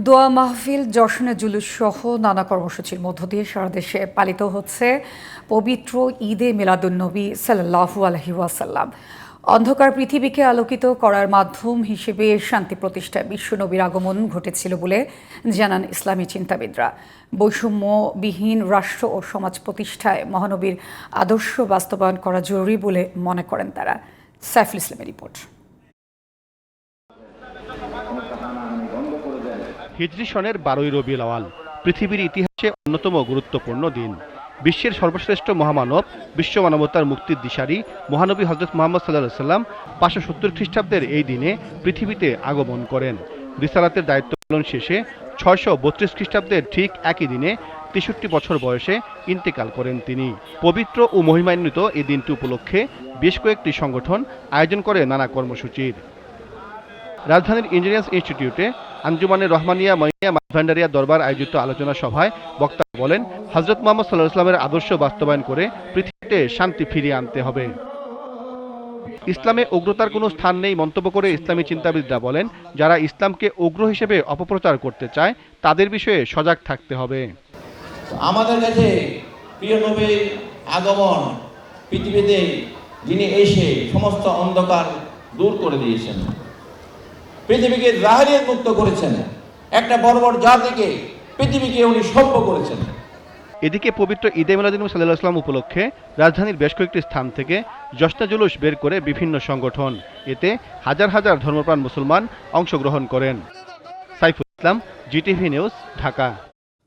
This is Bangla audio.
দোয়া মাহফিল, জশ্নে জুলুস সহ নানা কর্মসূচির মধ্য দিয়ে সারা দেশে পালিত হচ্ছে পবিত্র ঈদে মিলাদুন্নবী সাল্লাল্লাহু আলাইহি ওয়াসাল্লাম। অন্ধকার পৃথিবীকে আলোকিত করার মাধ্যম হিসেবে শান্তি প্রতিষ্ঠায় বিশ্বনবীর আগমন ঘটেছিল বলে জানান ইসলামী চিন্তাবিদরা। বৈষম্যবিহীন রাষ্ট্র ও সমাজ প্রতিষ্ঠায় মহানবীর আদর্শ বাস্তবায়ন করা জরুরি বলে মনে করেন তারা। সাইফুল ইসলামের রিপোর্ট। হিজরি সনের 12ই রবিউল আওয়াল পৃথিবীর ইতিহাসে অন্যতম গুরুত্বপূর্ণ দিন। বিশ্বের সর্বশ্রেষ্ঠ মহামানব, বিশ্ব মানবতার মুক্তির দিশারি মহানবী হযরত মুহাম্মদ সাল্লাল্লাহু আলাইহি সাল্লাম 570 খ্রিস্টাব্দের এই দিনে পৃথিবীতে আগমন করেন। রিসালাতের দায়িত্ব পালন শেষে 632 খ্রিস্টাব্দের ঠিক একই দিনে 63 বছর বয়সে ইন্তেকাল করেন তিনি। পবিত্র ও মহিমান্বিত এই দিনটি উপলক্ষে বেশ কয়েকটি সংগঠন আয়োজন করে নানা কর্মসূচির। রাজধানীর ইঞ্জিনিয়ার্স ইনস্টিটিউটে আঞ্জুমানে রহমানিয়া মাইয়া ভান্ডারিয়া দরবার আয়োজিত আলোচনা সভায় বক্তারা বলেন, হযরত মুহাম্মদ সাল্লাল্লাহু আলাইহি ওয়াসাল্লামের আদর্শ বাস্তবায়ন করে পৃথিবীতে শান্তি ফিরিয়ে আনতে হবে। ইসলামে উগ্রতার কোনো স্থান নেই মন্তব্য করে ইসলামী চিন্তাবিদরা বলেন, যারা ইসলামকে উগ্র হিসেবে অপপ্রচার করতে চায় তাদের বিষয়ে সজাগ থাকতে হবে। আমাদের কাছে প্রিয় নবীর আগমন পৃথিবীতে যিনি এসে সমস্ত অন্ধকার দূর করে দিয়েছেন, পৃথিবীকে জাহেলিয়াত মুক্ত করেছেন, একটা বর্বর জাতিকে পৃথিবীকে উনি সভ্য করেছেন। এদিকে পবিত্র ঈদে মিলাদুন্নবী সাল্লাল্লাহু আলাইহি ওয়াসাল্লাম উপলক্ষে রাজধানীর বেশ কয়েকটি স্থান থেকে জশ্নে জুলুস বের করে বিভিন্ন সংগঠন, এতে হাজার হাজার ধর্মপ্রাণ মুসলমান অংশগ্রহণ করেন। Saiful Islam, GTV news, Dhaka.